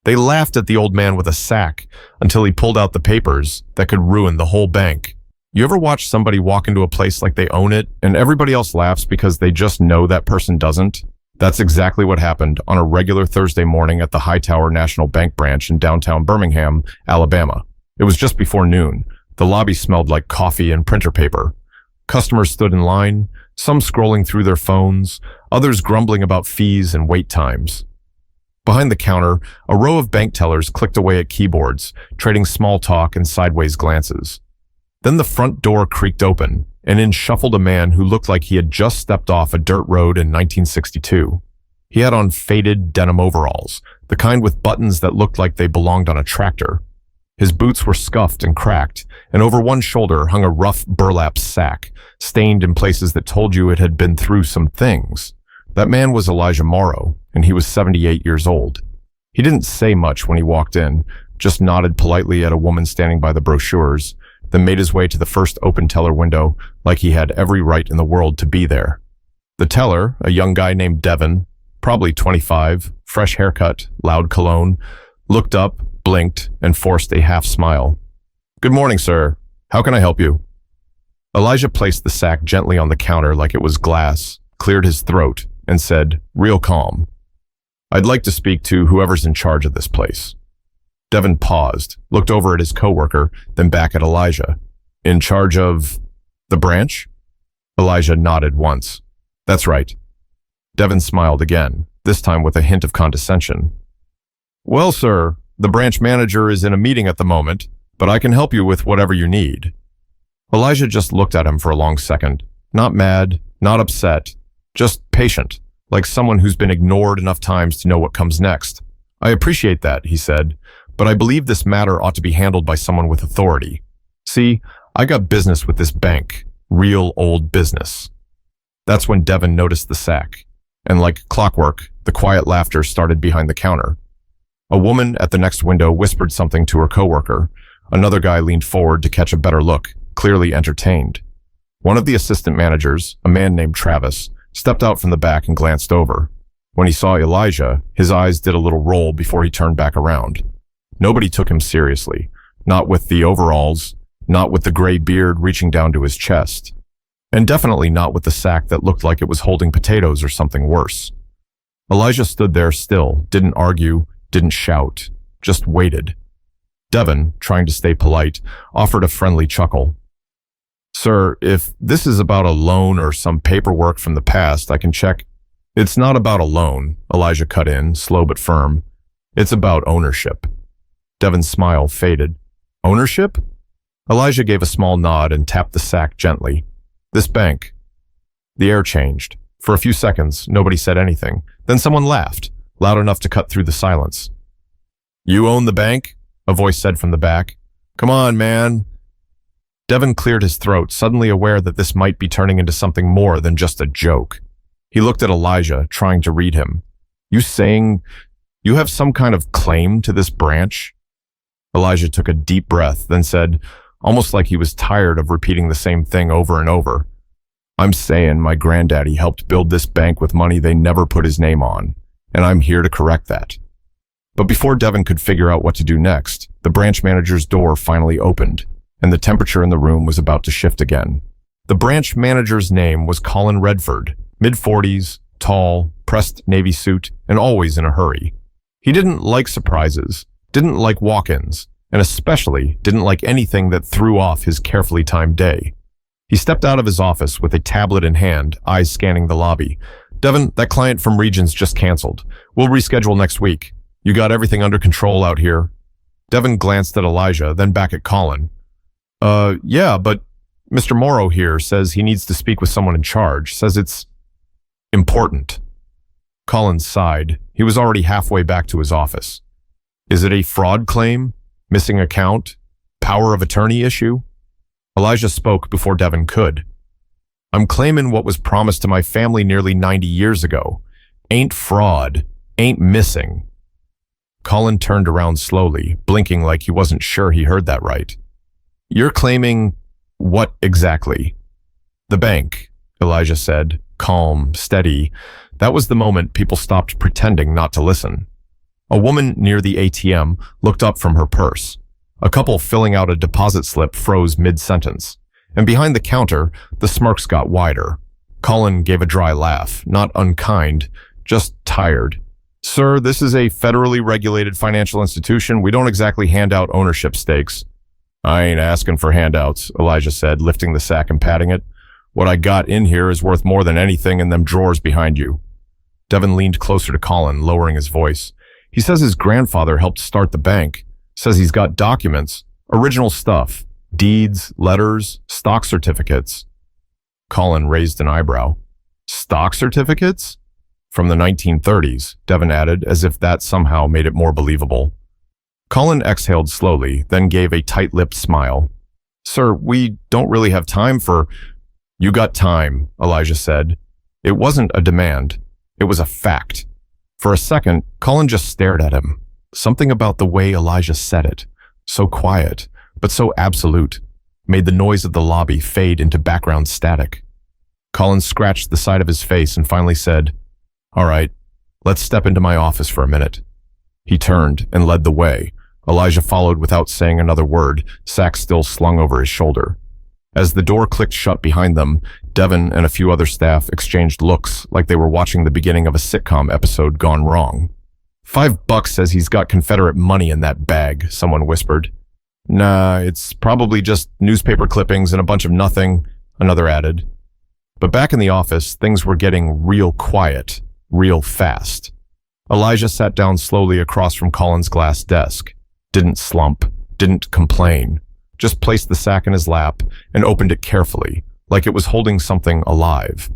They laughed at the old man with a sack until he pulled out the papers that could ruin the whole bank. You ever watch somebody walk into a place like they own it and everybody else laughs because they just know that person doesn't? That's exactly what happened on a regular Thursday morning at the Hightower National Bank branch in downtown Birmingham, Alabama. It was just before noon. The lobby smelled like coffee and printer paper. Customers stood in line, some scrolling through their phones, others grumbling about fees and wait times. Behind the counter, a row of bank tellers clicked away at keyboards, trading small talk and sideways glances. Then the front door creaked open, and in shuffled a man who looked like he had just stepped off a dirt road in 1962. He had on faded denim overalls, the kind with buttons that looked like they belonged on a tractor. His boots were scuffed and cracked, and over one shoulder hung a rough burlap sack, stained in places that told you it had been through some things. That man was Elijah Morrow, and he was 78 years old. He didn't say much when he walked in, just nodded politely at a woman standing by the brochures, then made his way to the first open teller window like he had every right in the world to be there. The teller, a young guy named Devin, probably 25, fresh haircut, loud cologne, looked up, blinked, and forced a half smile. "Good morning, sir. How can I help you?" Elijah placed the sack gently on the counter like it was glass, cleared his throat, and said, real calm, "I'd like to speak to whoever's in charge of this place." Devin paused, looked over at his coworker, then back at Elijah. "In charge of the branch?" Elijah nodded once. "That's right." Devin smiled again, this time with a hint of condescension. "Well, sir, the branch manager is in a meeting at the moment, but I can help you with whatever you need." Elijah just looked at him for a long second, not mad, not upset, just patient, like someone who's been ignored enough times to know what comes next. "I appreciate that," he said, "but I believe this matter ought to be handled by someone with authority. See, I got business with this bank, real old business." That's when Devin noticed the sack, and like clockwork, the quiet laughter started behind the counter. A woman at the next window whispered something to her coworker. Another guy leaned forward to catch a better look, clearly entertained. One of the assistant managers, a man named Travis, stepped out from the back and glanced over. When he saw Elijah, his eyes did a little roll before he turned back around. Nobody took him seriously, not with the overalls, not with the gray beard reaching down to his chest, and definitely not with the sack that looked like it was holding potatoes or something worse. Elijah stood there still, didn't argue, didn't shout, just waited. Devin, trying to stay polite, offered a friendly chuckle. "Sir, if this is about a loan or some paperwork from the past, I can check." "It's not about a loan," Elijah cut in, slow but firm. "It's about ownership." Devin's smile faded. "Ownership?" Elijah gave a small nod and tapped the sack gently. "This bank." The air changed. For a few seconds, nobody said anything. Then someone laughed, loud enough to cut through the silence. "You own the bank?" a voice said from the back. "Come on, man." Devin cleared his throat, suddenly aware that this might be turning into something more than just a joke. He looked at Elijah, trying to read him. "You saying you have some kind of claim to this branch?" Elijah took a deep breath, then said, almost like he was tired of repeating the same thing over and over, "I'm saying my granddaddy helped build this bank with money they never put his name on, and I'm here to correct that." But before Devin could figure out what to do next, the branch manager's door finally opened, and the temperature in the room was about to shift again. The branch manager's name was Colin Redford, mid-40s, tall, pressed navy suit, and always in a hurry. He didn't like surprises, didn't like walk-ins, and especially didn't like anything that threw off his carefully timed day. He stepped out of his office with a tablet in hand, eyes scanning the lobby. "Devin, that client from Regions just canceled. We'll reschedule next week. You got everything under control out here?" Devin glanced at Elijah, then back at Colin. Yeah, but Mr. Morrow here says he needs to speak with someone in charge, says it's important." Colin sighed. He was already halfway back to his office. "Is it a fraud claim? Missing account? Power of attorney issue?" Elijah spoke before Devin could. "I'm claiming what was promised to my family nearly 90 years ago. Ain't fraud. Ain't missing." Colin turned around slowly, blinking like he wasn't sure he heard that right. "You're claiming what exactly?" "The bank," Elijah said, calm, steady. That was the moment people stopped pretending not to listen. A woman near the ATM looked up from her purse. A couple filling out a deposit slip froze mid-sentence. And behind the counter, the smirks got wider. Colin gave a dry laugh, not unkind, just tired. Sir, this is a federally regulated financial institution. We don't exactly hand out ownership stakes. I ain't asking for handouts, Elijah said, lifting the sack and patting it. What I got in here is worth more than anything in them drawers behind you. Devin leaned closer to Colin, lowering his voice. He says his grandfather helped start the bank. Says he's got documents, original stuff, deeds, letters, stock certificates. Colin raised an eyebrow. Stock certificates? From the 1930s, Devin added, as if that somehow made it more believable. Colin exhaled slowly, then gave a tight-lipped smile. Sir, we don't really have time for... You got time, Elijah said. It wasn't a demand. It was a fact. For a second, Colin just stared at him. Something about the way Elijah said it, so quiet, but so absolute, made the noise of the lobby fade into background static. Colin scratched the side of his face and finally said, All right, let's step into my office for a minute. He turned and led the way. Elijah followed without saying another word, sack still slung over his shoulder. As the door clicked shut behind them, Devin and a few other staff exchanged looks like they were watching the beginning of a sitcom episode gone wrong. $5 says he's got Confederate money in that bag, someone whispered. Nah, it's probably just newspaper clippings and a bunch of nothing, another added. But back in the office, things were getting real quiet, real fast. Elijah sat down slowly across from Colin's glass desk. Didn't slump, didn't complain. Just placed the sack in his lap and opened it carefully, like it was holding something alive.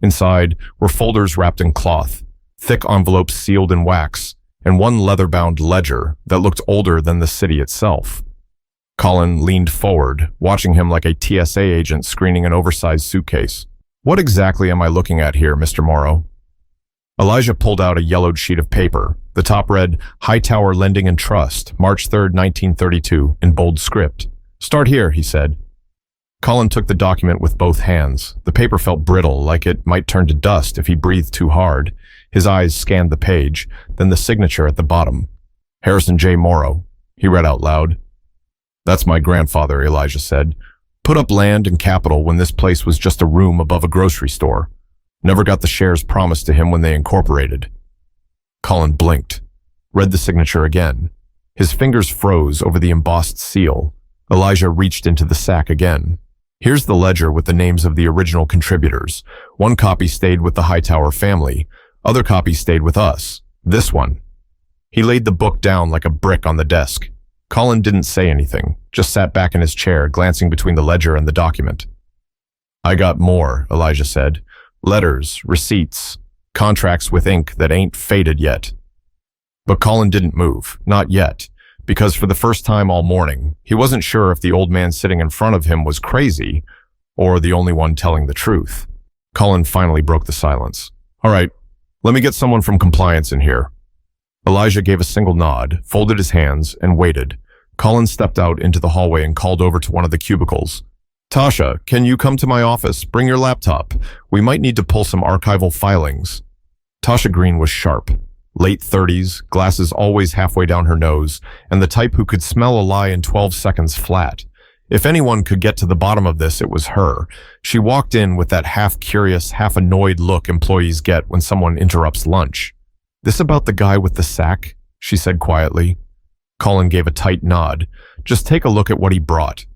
Inside were folders wrapped in cloth, thick envelopes sealed in wax, and one leather-bound ledger that looked older than the city itself. Colin leaned forward, watching him like a TSA agent screening an oversized suitcase. What exactly am I looking at here, Mr. Morrow? Elijah pulled out a yellowed sheet of paper. The top read, Hightower Lending and Trust, March 3rd, 1932, in bold script. Start here, he said. Colin took the document with both hands. The paper felt brittle, like it might turn to dust if he breathed too hard. His eyes scanned the page, then the signature at the bottom. Harrison J. Morrow, he read out loud. That's my grandfather, Elijah said. Put up land and capital when this place was just a room above a grocery store. Never got the shares promised to him when they incorporated. Colin blinked, read the signature again. His fingers froze over the embossed seal. Elijah reached into the sack again. Here's the ledger with the names of the original contributors. One copy stayed with the Hightower family. Other copies stayed with us. This one. He laid the book down like a brick on the desk. Colin didn't say anything, just sat back in his chair, glancing between the ledger and the document. I got more, Elijah said. Letters, receipts, contracts with ink that ain't faded yet. But Colin didn't move, not yet, because for the first time all morning, he wasn't sure if the old man sitting in front of him was crazy or the only one telling the truth. Colin finally broke the silence. All right, let me get someone from compliance in here. Elijah gave a single nod, folded his hands, and waited. Colin stepped out into the hallway and called over to one of the cubicles. Tasha, can you come to my office? Bring your laptop. We might need to pull some archival filings. Tasha Green was sharp. Late 30s, glasses always halfway down her nose, and the type who could smell a lie in 12 seconds flat. If anyone could get to the bottom of this, it was her. She walked in with that half-curious, half-annoyed look employees get when someone interrupts lunch. This about the guy with the sack? She said quietly. Colin gave a tight nod. Just take a look at what he brought.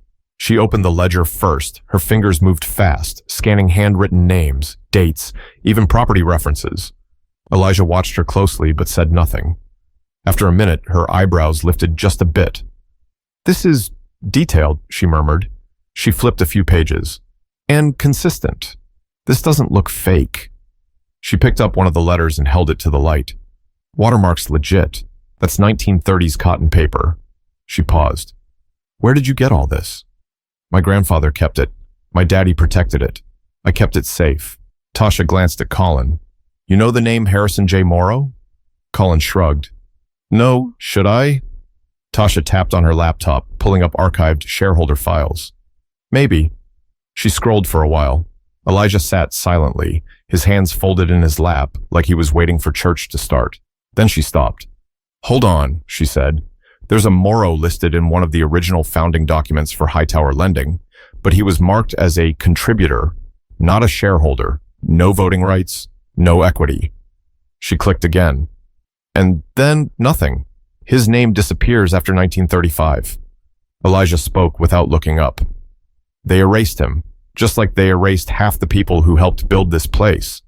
She opened the ledger first. Her fingers moved fast, scanning handwritten names, dates, even property references. Elijah watched her closely but said nothing. After a minute, her eyebrows lifted just a bit. This is detailed, she murmured. She flipped a few pages. And consistent. This doesn't look fake. She picked up one of the letters and held it to the light. Watermark's legit. That's 1930s cotton paper. She paused. Where did you get all this? My grandfather kept it. My daddy protected it. I kept it safe. Tasha glanced at Colin. You know the name Harrison J. Morrow? Colin shrugged. No, should I? Tasha tapped on her laptop, pulling up archived shareholder files. Maybe. She scrolled for a while. Elijah sat silently, his hands folded in his lap like he was waiting for church to start. Then she stopped. Hold on, she said. There's a Morrow listed in one of the original founding documents for Hightower Lending, but he was marked as a contributor, not a shareholder. No voting rights, no equity. She clicked again. And then nothing. His name disappears after 1935. Elijah spoke without looking up. They erased him, just like they erased half the people who helped build this place.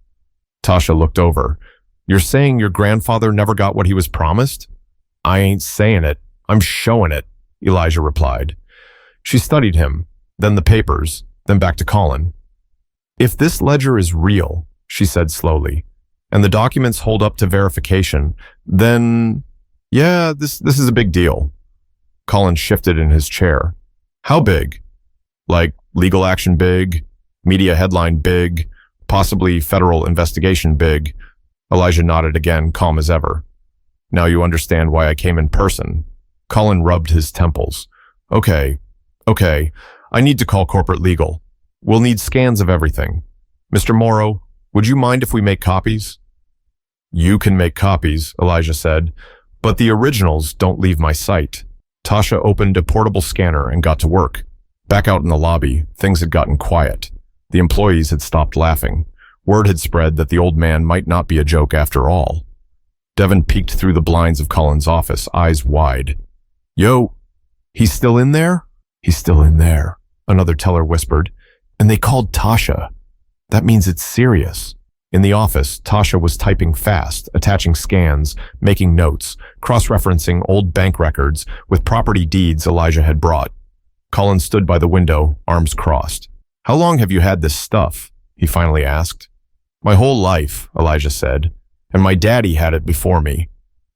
Tasha looked over. You're saying your grandfather never got what he was promised? I ain't saying it. I'm showing it, Elijah replied. She studied him, then the papers, then back to Colin. If this ledger is real, she said slowly, and the documents hold up to verification, then, yeah, this is a big deal. Colin shifted in his chair. How big? Like legal action big, media headline big, possibly federal investigation big. Elijah nodded again, calm as ever. Now you understand why I came in person. Colin rubbed his temples. Okay. I need to call corporate legal. We'll need scans of everything. Mr. Morrow, would you mind if we make copies? You can make copies, Elijah said, but the originals don't leave my sight. Tasha opened a portable scanner and got to work. Back out in the lobby, things had gotten quiet. The employees had stopped laughing. Word had spread that the old man might not be a joke after all. Devon peeked through the blinds of Colin's office, eyes wide. Yo, he's still in there? He's still in there, another teller whispered. And they called Tasha. That means it's serious. In the office, Tasha was typing fast, attaching scans, making notes, cross-referencing old bank records with property deeds Elijah had brought. Colin stood by the window, arms crossed. How long have you had this stuff? He finally asked. My whole life, Elijah said, and my daddy had it before me.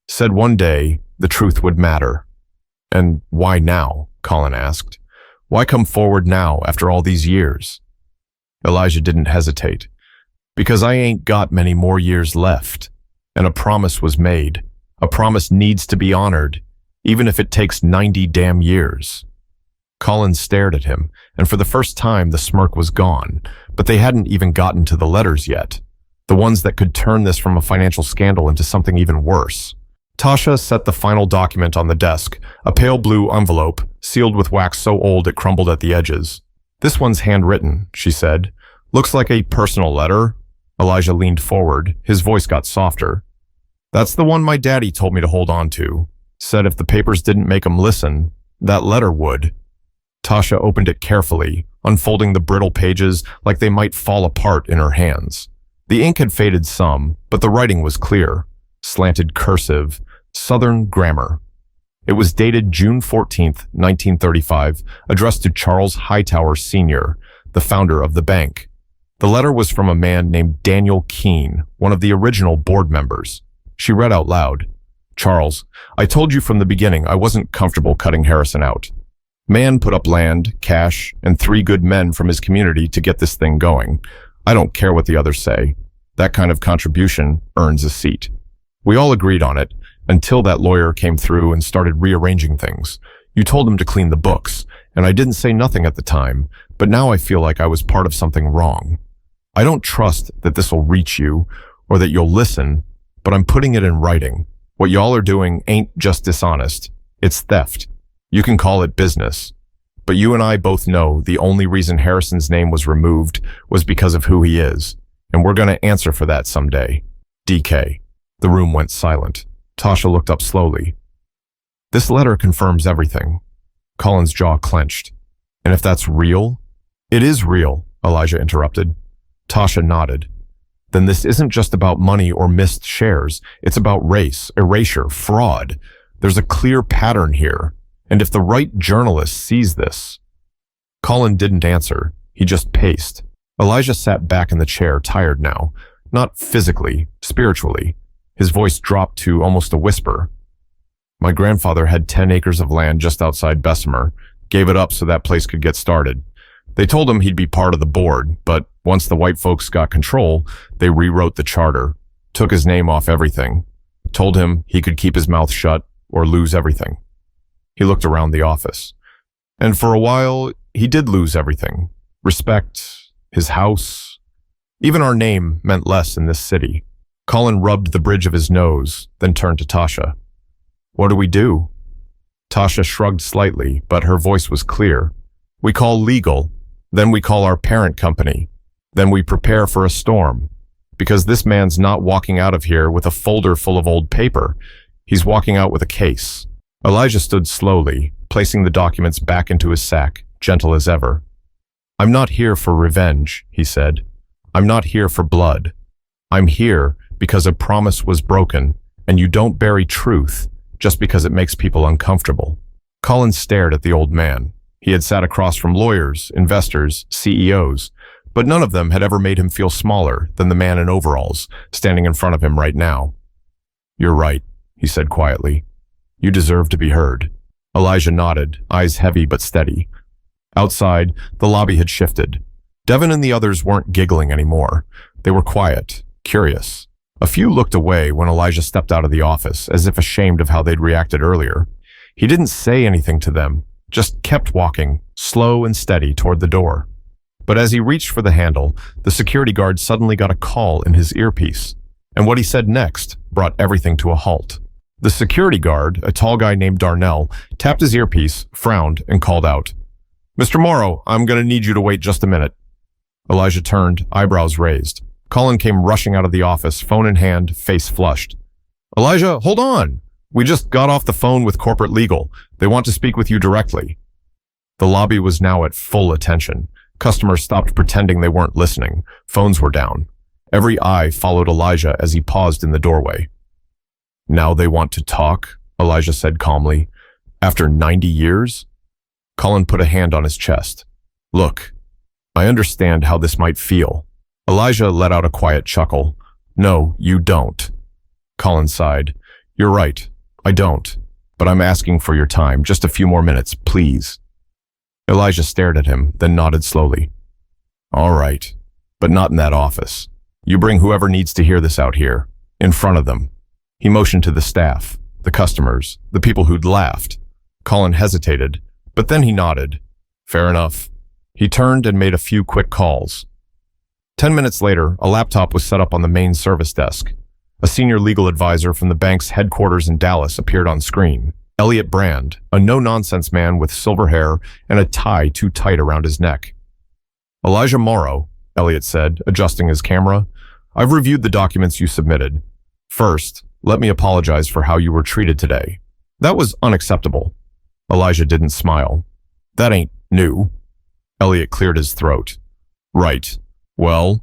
Said one day the truth would matter. And why now? Colin asked. Why come forward now after all these years? Elijah didn't hesitate. Because I ain't got many more years left. And a promise was made. A promise needs to be honored, even if it takes 90 damn years. Colin stared at him, and for the first time the smirk was gone, but they hadn't even gotten to the letters yet. The ones that could turn this from a financial scandal into something even worse. Tasha set the final document on the desk, a pale blue envelope, sealed with wax so old it crumbled at the edges. This one's handwritten, she said. Looks like a personal letter. Elijah leaned forward. His voice got softer. That's the one my daddy told me to hold on to. Said if the papers didn't make him listen, that letter would. Tasha opened it carefully, unfolding the brittle pages like they might fall apart in her hands. The ink had faded some, but the writing was clear. Slanted cursive, Southern grammar. It was dated June 14th, 1935, addressed to Charles Hightower Sr., the founder of the bank. The letter was from a man named Daniel Keene, one of the original board members. She read out loud. Charles, I told you from the beginning I wasn't comfortable cutting Harrison out. Man put up land, cash, and 3 good men from his community to get this thing going. I don't care what the others say. That kind of contribution earns a seat. We all agreed on it, until that lawyer came through and started rearranging things. You told him to clean the books, and I didn't say nothing at the time, but now I feel like I was part of something wrong. I don't trust that this will reach you, or that you'll listen, but I'm putting it in writing. What y'all are doing ain't just dishonest. It's theft. You can call it business. But you and I both know the only reason Harrison's name was removed was because of who he is, and we're going to answer for that someday. DK. The room went silent. Tasha looked up slowly. This letter confirms everything. Colin's jaw clenched. And if that's real? It is real, Elijah interrupted. Tasha nodded. Then this isn't just about money or missed shares. It's about race, erasure, fraud. There's a clear pattern here. And if the right journalist sees this... Colin didn't answer. He just paced. Elijah sat back in the chair, tired now. Not physically, spiritually. His voice dropped to almost a whisper. My grandfather had 10 acres of land just outside Bessemer. Gave it up so that place could get started. They told him he'd be part of the board, but once the white folks got control, they rewrote the charter, took his name off everything, told him he could keep his mouth shut or lose everything. He looked around the office. And for a while, he did lose everything. Respect, his house. Even our name meant less in this city. Colin rubbed the bridge of his nose, then turned to Tasha. What do we do? Tasha shrugged slightly, but her voice was clear. We call legal, then we call our parent company, then we prepare for a storm. Because this man's not walking out of here with a folder full of old paper. He's walking out with a case. Elijah stood slowly, placing the documents back into his sack, gentle as ever. I'm not here for revenge, he said. I'm not here for blood. I'm here because a promise was broken, and you don't bury truth just because it makes people uncomfortable. Colin stared at the old man. He had sat across from lawyers, investors, CEOs, but none of them had ever made him feel smaller than the man in overalls standing in front of him right now. You're right, he said quietly. You deserve to be heard. Elijah nodded, eyes heavy but steady. Outside, the lobby had shifted. Devon and the others weren't giggling anymore. They were quiet, curious. A few looked away when Elijah stepped out of the office, as if ashamed of how they'd reacted earlier. He didn't say anything to them, just kept walking, slow and steady, toward the door. But as he reached for the handle, the security guard suddenly got a call in his earpiece. And what he said next brought everything to a halt. The security guard, a tall guy named Darnell, tapped his earpiece, frowned, and called out, Mr. Morrow, I'm going to need you to wait just a minute. Elijah turned, eyebrows raised. Colin came rushing out of the office, phone in hand, face flushed. Elijah, hold on! We just got off the phone with corporate legal. They want to speak with you directly. The lobby was now at full attention. Customers stopped pretending they weren't listening. Phones were down. Every eye followed Elijah as he paused in the doorway. Now they want to talk, Elijah said calmly. After 90 years? Colin put a hand on his chest. Look, I understand how this might feel. Elijah let out a quiet chuckle. No, you don't. Colin sighed. You're right. I don't. But I'm asking for your time. Just a few more minutes, please. Elijah stared at him, then nodded slowly. All right. But not in that office. You bring whoever needs to hear this out here. In front of them. He motioned to the staff, the customers, the people who'd laughed. Colin hesitated, but then he nodded. Fair enough. He turned and made a few quick calls. 10 minutes later, a laptop was set up on the main service desk. A senior legal advisor from the bank's headquarters in Dallas appeared on screen. Elliot Brand, a no-nonsense man with silver hair and a tie too tight around his neck. Elijah Morrow, Elliot said, adjusting his camera. I've reviewed the documents you submitted. First, let me apologize for how you were treated today. That was unacceptable. Elijah didn't smile. That ain't new. Elliot cleared his throat. Right. Well,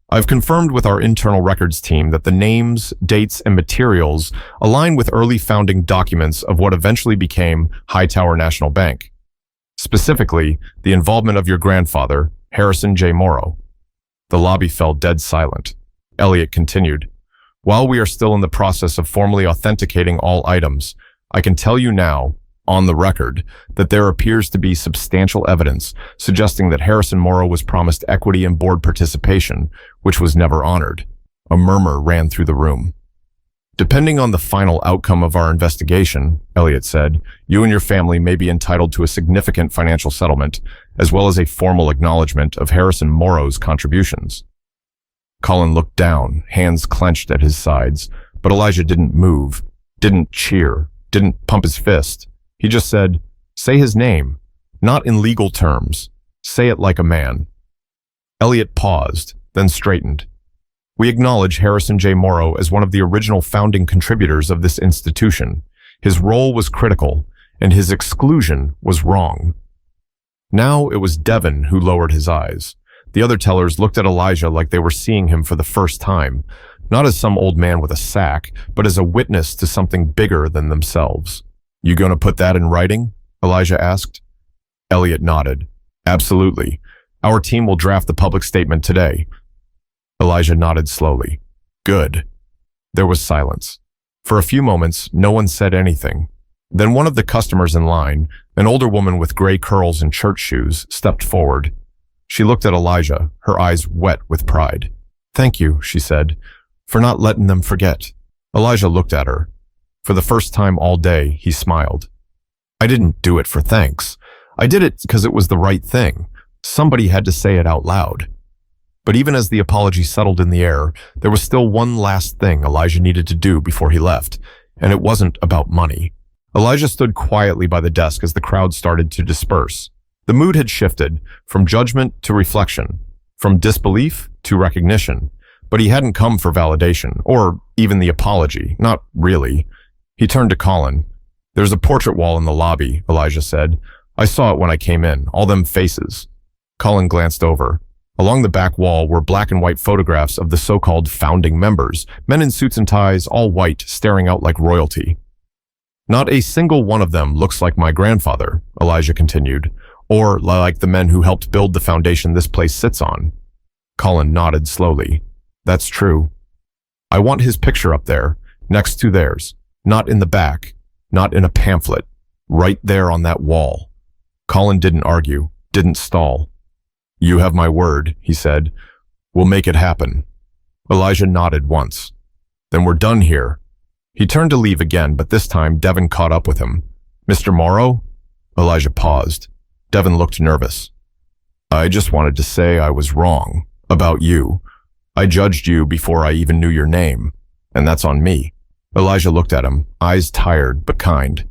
I've confirmed with our internal records team that the names, dates, and materials align with early founding documents of what eventually became Hightower National Bank. Specifically, the involvement of your grandfather, Harrison J. Morrow. The lobby fell dead silent. Elliot continued. While we are still in the process of formally authenticating all items, I can tell you now, on the record, that there appears to be substantial evidence suggesting that Harrison Morrow was promised equity and board participation, which was never honored. A murmur ran through the room. Depending on the final outcome of our investigation, Elliot said, you and your family may be entitled to a significant financial settlement, as well as a formal acknowledgement of Harrison Morrow's contributions. Colin looked down, hands clenched at his sides, but Elijah didn't move, didn't cheer, didn't pump his fist. He just said, say his name, not in legal terms. Say it like a man. Elliot paused, then straightened. We acknowledge Harrison J. Morrow as one of the original founding contributors of this institution. His role was critical, and his exclusion was wrong. Now it was Devon who lowered his eyes. The other tellers looked at Elijah like they were seeing him for the first time, not as some old man with a sack, but as a witness to something bigger than themselves. You going to put that in writing? Elijah asked. Elliot nodded. Absolutely. Our team will draft the public statement today. Elijah nodded slowly. Good. There was silence. For a few moments, no one said anything. Then one of the customers in line, an older woman with gray curls and church shoes, stepped forward. She looked at Elijah, her eyes wet with pride. Thank you, she said, for not letting them forget. Elijah looked at her. For the first time all day, he smiled. I didn't do it for thanks. I did it because it was the right thing. Somebody had to say it out loud. But even as the apology settled in the air, there was still one last thing Elijah needed to do before he left, and it wasn't about money. Elijah stood quietly by the desk as the crowd started to disperse. The mood had shifted from judgment to reflection, from disbelief to recognition, but he hadn't come for validation, or even the apology, not really. He turned to Colin. "There's a portrait wall in the lobby," Elijah said. "I saw it when I came in, all them faces." Colin glanced over. Along the back wall were black and white photographs of the so-called founding members, men in suits and ties, all white, staring out like royalty. "Not a single one of them looks like my grandfather," Elijah continued, "or like the men who helped build the foundation this place sits on." Colin nodded slowly. "That's true. I want his picture up there, next to theirs, not in the back, not in a pamphlet, right there on that wall." Colin didn't argue, didn't stall. "You have my word," he said. "We'll make it happen." Elijah nodded once. "Then we're done here." He turned to leave again, but this time Devon caught up with him. "Mr. Morrow?" Elijah paused. Devon looked nervous. "I just wanted to say I was wrong about you. I judged you before I even knew your name, and that's on me." Elijah looked at him, eyes tired but kind.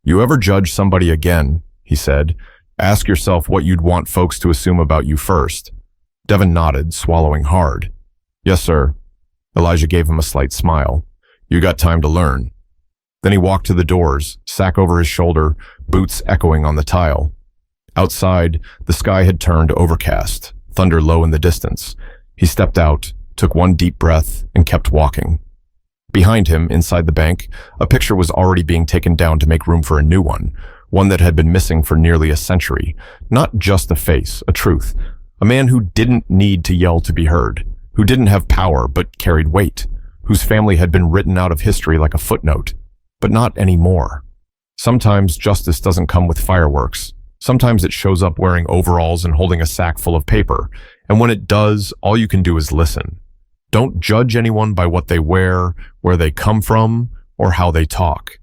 "You ever judge somebody again," he said, "ask yourself what you'd want folks to assume about you first." Devon nodded, swallowing hard. "Yes, sir." Elijah gave him a slight smile. "You got time to learn." Then he walked to the doors, sack over his shoulder, boots echoing on the tile. Outside, the sky had turned overcast, thunder low in the distance. He stepped out, took one deep breath, and kept walking. Behind him, inside the bank, a picture was already being taken down to make room for a new one that had been missing for nearly a century. Not just a face, a truth. A man who didn't need to yell to be heard, who didn't have power but carried weight, whose family had been written out of history like a footnote. But not anymore. Sometimes justice doesn't come with fireworks. Sometimes it shows up wearing overalls and holding a sack full of paper. And when it does, all you can do is listen. Don't judge anyone by what they wear, where they come from, or how they talk.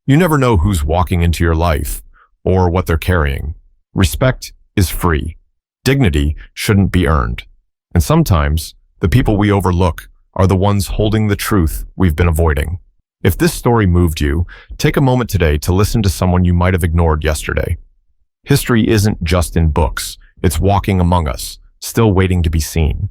You never know who's walking into your life, or what they're carrying. Respect is free. Dignity shouldn't be earned. And sometimes, the people we overlook are the ones holding the truth we've been avoiding. If this story moved you, take a moment today to listen to someone you might have ignored yesterday. History isn't just in books. It's walking among us, still waiting to be seen.